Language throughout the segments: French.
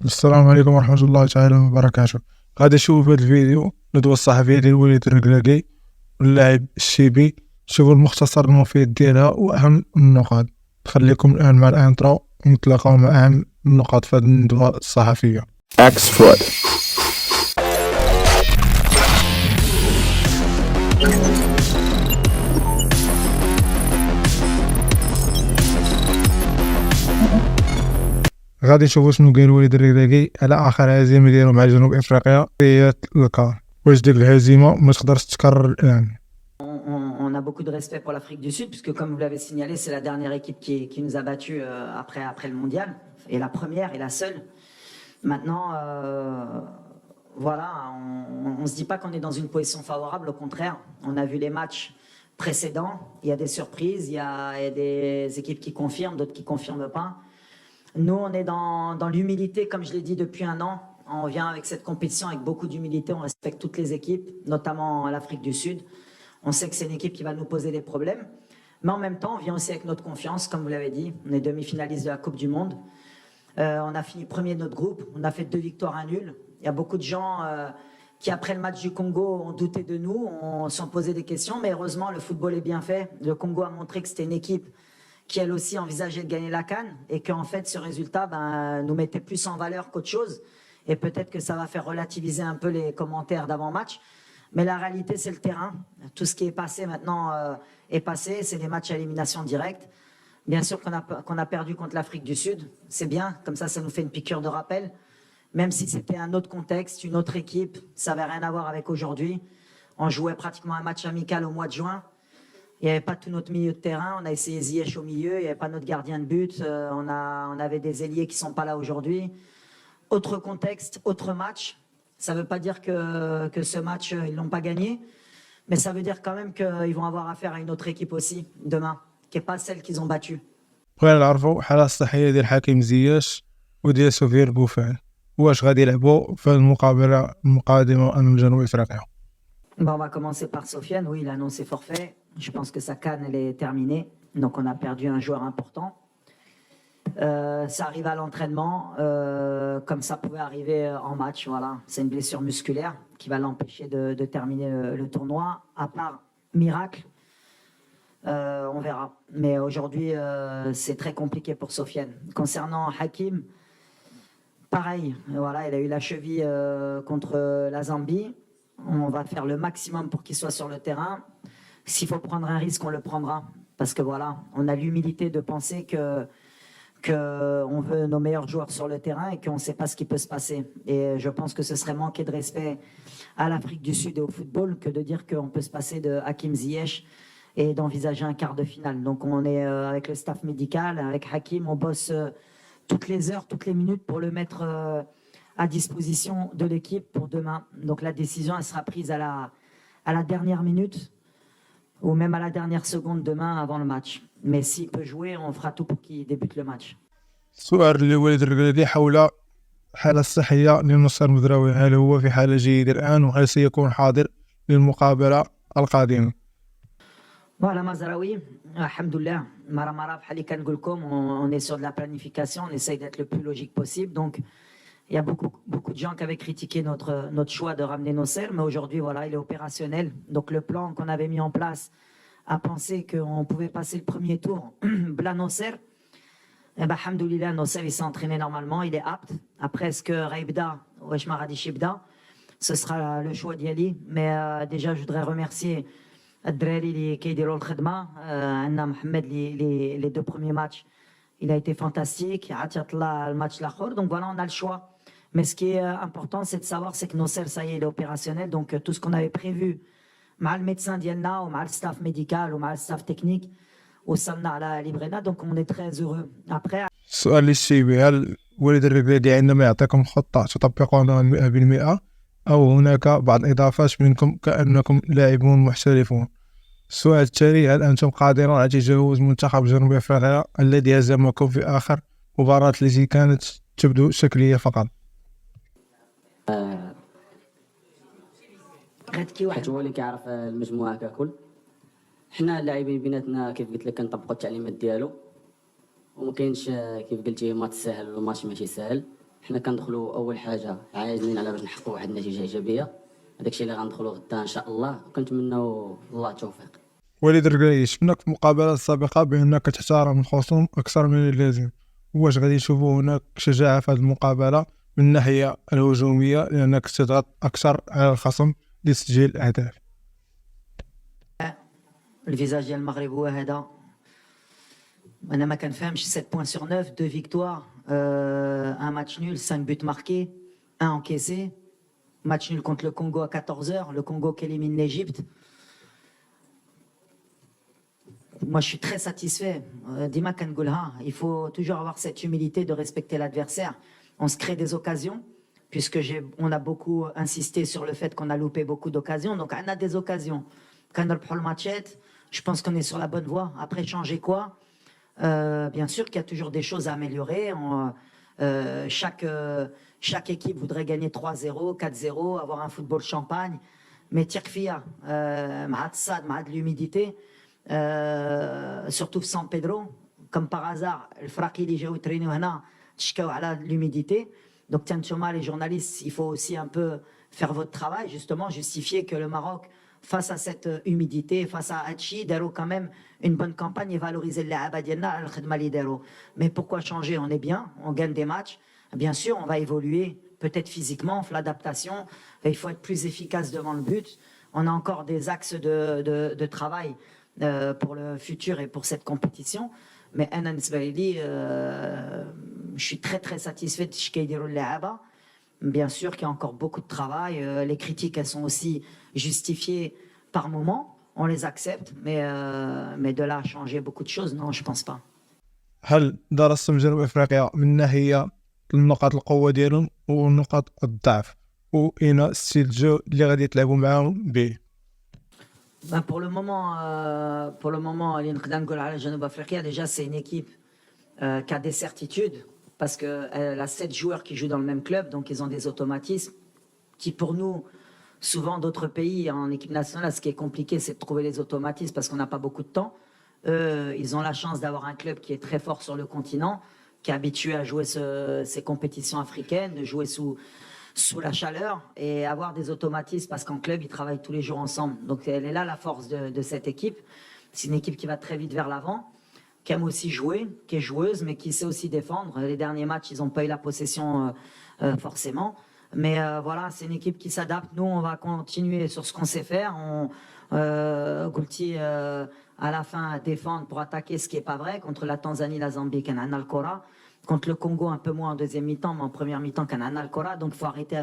السلام عليكم ورحمة الله تعالى وبركاته. غادي نشوف هذا الفيديو ندوة الصحفية ديال وليد الركراكي واللاعب الشيبي، شوفوا المختصر المفيد ديالها وأهم النقاط. خليكم الآن مع الانترو ونتلاقاو مع أهم النقاط في هذه الندوة الصحفية. Axfoot. غادي نشوفوا شنو قال وليد الركراكي على آخر هزيمة ديالو مع جنوب أفريقيا في الكار، واش ديك الهزيمة ما تقدرش تتكرر الآن. On a beaucoup de respect pour l'Afrique du Sud, puisque comme vous l'avez signalé, c'est la dernière équipe qui nous a battus après le mondial, et la première et la seule. Maintenant, voilà, on ne se dit pas qu'on est dans une position favorable, au contraire. On a vu les matchs précédents, il y a des surprises, il y a des équipes qui confirment, d'autres qui ne confirment pas. Nous, on est dans l'humilité, comme je l'ai dit depuis un an. On vient avec cette compétition avec beaucoup d'humilité, on respecte toutes les équipes, notamment l'Afrique du Sud. On sait que c'est une équipe qui va nous poser des problèmes, mais en même temps, on vient aussi avec notre confiance, comme vous l'avez dit. On est demi-finaliste de la Coupe du Monde. On a fini premier de notre groupe, on a fait 2 victoires, 1 nul. Il y a beaucoup de gens qui, après le match du Congo, ont douté de nous, ont s'en posé des questions, mais heureusement, le football est bien fait. Le Congo a montré que c'était une équipe qui, elle aussi, envisageait de gagner la CAN, et qu'en fait, ce résultat nous mettait plus en valeur qu'autre chose. Et peut-être que ça va faire relativiser un peu les commentaires d'avant-match. Mais la réalité, c'est le terrain. Tout ce qui est passé maintenant est passé. C'est des matchs à élimination directe. Bien sûr qu'on a perdu contre l'Afrique du Sud. C'est bien, comme ça nous fait une piqûre de rappel. Même si c'était un autre contexte, une autre équipe, ça n'avait rien à voir avec aujourd'hui. On jouait pratiquement un match amical au mois de juin. Il n'y avait pas tout notre milieu de terrain. On a essayé Ziyech au milieu. Il n'y avait pas notre gardien de but. On avait des ailiers qui ne sont pas là aujourd'hui. Autre contexte, autre match. Ça ne veut pas dire que ce match, ils ne l'ont pas gagné, mais ça veut dire quand même qu'ils vont avoir affaire à une autre équipe aussi, demain, qui n'est pas celle qu'ils ont battue. بغينا نعرفوا الحالة الصحية ديال حكيم زياش وديال سفيان بوفال، واش غادي يلعبوا في المقابلة القادمة أمام جنوب أفريقيا. On va commencer par Sofiane. Oui, il a annoncé forfait. Je pense que sa CAN, elle est terminée. Donc, on a perdu un joueur important. Ça arrive à l'entraînement, comme ça pouvait arriver en match. Voilà. C'est une blessure musculaire qui va l'empêcher de terminer le tournoi. À part miracle, on verra. Mais aujourd'hui, c'est très compliqué pour Sofiane. Concernant Hakim, pareil. Voilà, il a eu la cheville contre la Zambie. On va faire le maximum pour qu'il soit sur le terrain. S'il faut prendre un risque, on le prendra. Parce que voilà, on a l'humilité de penser qu'on veut nos meilleurs joueurs sur le terrain et qu'on ne sait pas ce qui peut se passer. Et je pense que ce serait manquer de respect à l'Afrique du Sud et au football que de dire qu'on peut se passer de Hakim Ziyech et d'envisager un quart de finale. Donc on est avec le staff médical, avec Hakim, on bosse toutes les heures, toutes les minutes pour le mettre à disposition de l'équipe pour demain. Donc la décision, elle sera prise à la dernière minute ou même à la dernière seconde demain avant le match. Mais s'il peut jouer, on fera tout pour qu'il débute le match. سؤال لوليد الركراكي حول الحالة الصحية لنصر مزراوي، هل هو في حالة جيدة الآن وهل سيكون حاضر للمقابلة القادمة؟ Voilà, Mazraoui, alhamdoulilah, Maramara, Halikan Gulkom, on est sur de la planification, on essaye d'être le plus logique possible. Donc, il y a beaucoup de gens qui avaient critiqué notre choix de ramener Nosser, mais aujourd'hui, voilà, il est opérationnel. Donc, le plan qu'on avait mis en place à penser qu'on pouvait passer le premier tour, Bla Nosser, eh ben, alhamdoulilah, Nosser, il s'est entraîné normalement, il est apte. Après, est-ce que Raibda, ou Eshmaradi Shibda, ce sera le choix d'Yali. Mais déjà, je voudrais remercier Adreli qui est le Khedma, Anna Mohamed, les 2 premiers matchs. Il a été fantastique. Le match l'achor. Donc voilà, on a le choix. Mais ce qui est important, c'est de savoir, c'est que Nosser, ça y est, il est opérationnel. Donc tout ce qu'on avait prévu, mal le médecin d'Yelna, ou mal le staff médical, ou mal le staff technique, au Samna à la Librena. Donc on est très heureux. Après, السؤال للشيبي، هل وليد الركراكي عندما يعطيكم خطة تطبقونها 100% أو هناك بعض الإضافات منكم كأنكم لاعبون محترفون؟ السؤال التالي، هل أنتم قادرون على تجاوز منتخب جنوب أفريقيا الذي هزمكم في آخر مباراة التي كانت تبدو شكلية فقط؟ حيت هو اللي كيعرف المجموعة ككل. حنا اللاعبين بيناتنا كيف قلت لك كنطبقوا التعليمات ديالو، وما كاينش كيف قلتي ماتش سهل ولا ماتش ماشي سهل. حنا كندخلوا اول حاجه عايزين على باش نحققوا واحد النتيجه ايجابيه. هذاك الشيء اللي غندخلوا غدا ان شاء الله، وكنتمنوا الله التوفيق. وليد الركراكي، شفناك في المقابلات السابقة بأنك تحترم الخصوم أكثر من اللازم. واش غادي نشوفوا هناك شجاعة في هذه المقابلة من الناحية الهجومية لأنك تضغط أكثر على الخصم لتسجيل الأهداف؟ الفيزاج ديال المغرب هو هذا. انا ما كنفهمش 7 points sur 9, 2 victoires, un match nul, 5 buts marqués, 1 encaissé. Match nul contre le Congo à 14h, le Congo qui élimine l'Égypte. Moi, je suis très satisfait. Dima Kangulha, il faut toujours avoir cette humilité de respecter l'adversaire. On se crée des occasions, puisque on a beaucoup insisté sur le fait qu'on a loupé beaucoup d'occasions. Donc, on a des occasions. Quand on reprend le match, je pense qu'on est sur la bonne voie. Après, changer quoi? Bien sûr qu'il y a toujours des choses à améliorer. Chaque équipe voudrait gagner 3-0, 4-0, avoir un football champagne. Mais Tirkfia, de l'humidité, surtout San Pedro, comme par hasard, le fraki li jaou traîner hna, tchkaou ala l'humidité. Donc tiens, les journalistes, il faut aussi un peu faire votre travail, justement, justifier que le Maroc, face à cette humidité, face à Hachi, Dero quand même une bonne campagne et valoriser les Abadiana al-Khidma li Dero. Mais pourquoi changer? On est bien, on gagne des matchs. Bien sûr, on va évoluer, peut-être physiquement, l'adaptation. Il faut être plus efficace devant le but. On a encore des axes de travail pour le futur et pour cette compétition. Mais Anan Sbaili, je suis très très satisfait de Shkeidirou La'aba. Bien sûr qu'il y a encore beaucoup de travail. Les critiques, elles sont aussi justifiées par moment. On les accepte, mais de là à changer beaucoup de choses, non, je pense pas. هل درستم جنوب أفريقيا من ناحية نقاط القوة ديالهم ونقاط الضعف، وإين ستيل الجو اللي غادي تلعبوا معاهم به؟ Pour le moment, la Janoub Afrique, déjà, c'est une équipe qui a des certitudes, parce qu'elle a 7 joueurs qui jouent dans le même club, donc ils ont des automatismes qui, pour nous, souvent d'autres pays en équipe nationale, ce qui est compliqué, c'est de trouver les automatismes parce qu'on n'a pas beaucoup de temps. Ils ont la chance d'avoir un club qui est très fort sur le continent, qui est habitué à jouer ces compétitions africaines, de jouer sous la chaleur et avoir des automatismes parce qu'en club, ils travaillent tous les jours ensemble. Donc, elle est là la force de cette équipe. C'est une équipe qui va très vite vers l'avant, qui aime aussi jouer, qui est joueuse, mais qui sait aussi défendre. Les derniers matchs, ils n'ont pas eu la possession forcément. Mais voilà, c'est une équipe qui s'adapte. Nous, on va continuer sur ce qu'on sait faire. Goulti, à la fin, défendre pour attaquer, ce qui n'est pas vrai. Contre la Tanzanie, la Zambie, Canana Al-Kora. Contre le Congo, un peu moins en deuxième mi-temps, mais en première mi-temps, Canana Al-Kora. Donc, il faut arrêter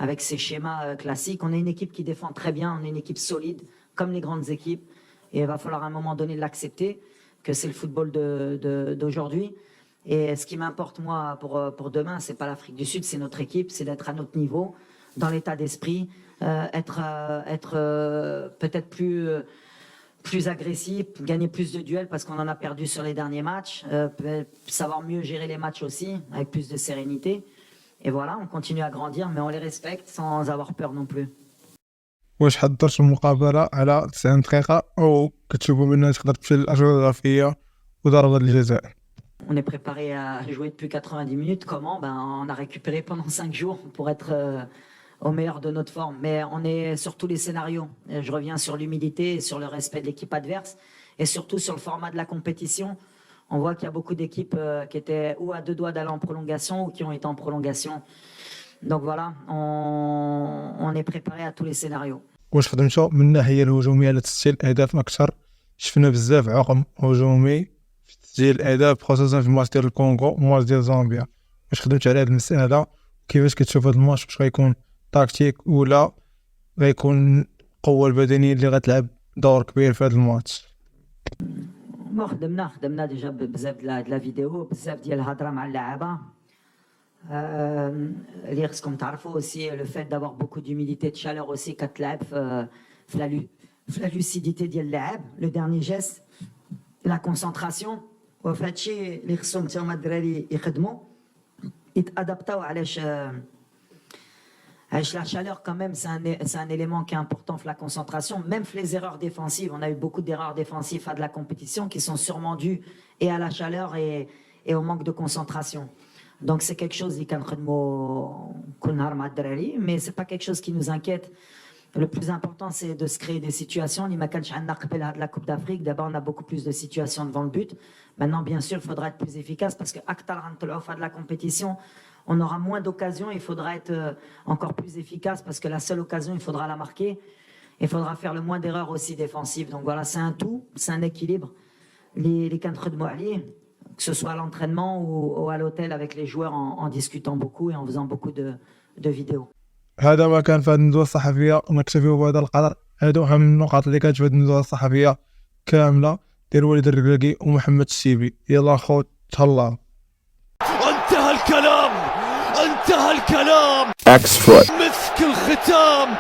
avec ces schémas classiques. On est une équipe qui défend très bien. On est une équipe solide, comme les grandes équipes. Et il va falloir à un moment donné l'accepter, que c'est le football d'aujourd'hui. Et ce qui m'importe, moi, pour demain, c'est pas l'Afrique du Sud, c'est notre équipe, c'est d'être à notre niveau, dans l'état d'esprit, être peut-être plus agressif, gagner plus de duels parce qu'on en a perdu sur les derniers matchs, savoir mieux gérer les matchs aussi, avec plus de sérénité. Et voilà, on continue à grandir, mais on les respecte sans avoir peur non plus. واش حضرت المقابلة على 90 دقيقة أو كتشوفوا منها تقدر تمشي للأجواء الإضافية وضربات الجزاء؟ On est préparé à jouer depuis 90 minutes. Comment? On a récupéré pendant 5 jours pour être au meilleur de notre forme. Mais on est sur tous les scénarios. Je reviens sur l'humilité, sur le respect de l'équipe adverse et surtout sur le format de la compétition. On voit qu'il y a beaucoup d'équipes qui étaient ou à 2 doigts d'aller en prolongation ou qui ont été en prolongation. Donc voilà, on est préparé à tous les scénarios. واش خدمتوا من الناحية الهجومية على تسجيل أهداف أكثر؟ شفنا بزاف عقم هجومي في تسجيل الأهداف خصوصا في الماتش ديال الكونغو والماتش ديال زامبيا. واش خدمت على هذه المسألة؟ كيفاش كتشوف هذا الماتش؟ واش غيكون تاكتيك ولا غيكون القوة البدنية اللي غتلعب دور كبير في هذا الماتش؟ خدمنا ديجا بزاف د لا فيديو، بزاف ديال الهضره مع اللعابه. اللي خصكم تعرفوا aussi le fait d'avoir beaucoup d'humidité de chaleur aussi كتلعب في la lucidité ديال اللاعب، le dernier geste، la concentration. وفي هادشي اللي خصهم حتى هما الدراري يخدموا يتادابطاو. علاش la chaleur quand même c'est un élément qui est important pour la concentration, même les erreurs défensives. On a eu beaucoup d'erreurs défensives à de la compétition qui sont sûrement dues et à la chaleur et au manque de concentration. Donc c'est quelque chose qui كنخدموا كل نهار مع الدراري, mais c'est pas quelque chose qui nous inquiète. Le plus important, c'est de se créer des situations. اللي ما كانش عندنا قبل هاد la Coupe d'Afrique. D'abord, on a beaucoup plus de situations devant le but. Maintenant, bien sûr, il faudra être plus efficace parce que أكتر غنطلعوا في هاد la compétition, on aura moins d'occasions. Il faudra être encore plus efficace parce que la seule occasion, il faudra la marquer. Il faudra faire le moins d'erreurs aussi défensives. Donc voilà, c'est un tout, c'est un équilibre. Les كنخدموا عليه, que ce soit à l'entraînement ou à l'hôtel avec les joueurs en discutant beaucoup et en faisant beaucoup de vidéos. هذا ما كان في هذه الندوة الصحفية، ونكتفي بهذا القدر. هادو أهم النقاط اللي كانت في هذه الندوة الصحفية كاملة ديال وليد الركراكي ومحمد السيبي. يلا خوت تهلاو. انتهى الكلام، انتهى الكلام. X foot. مسك الختام.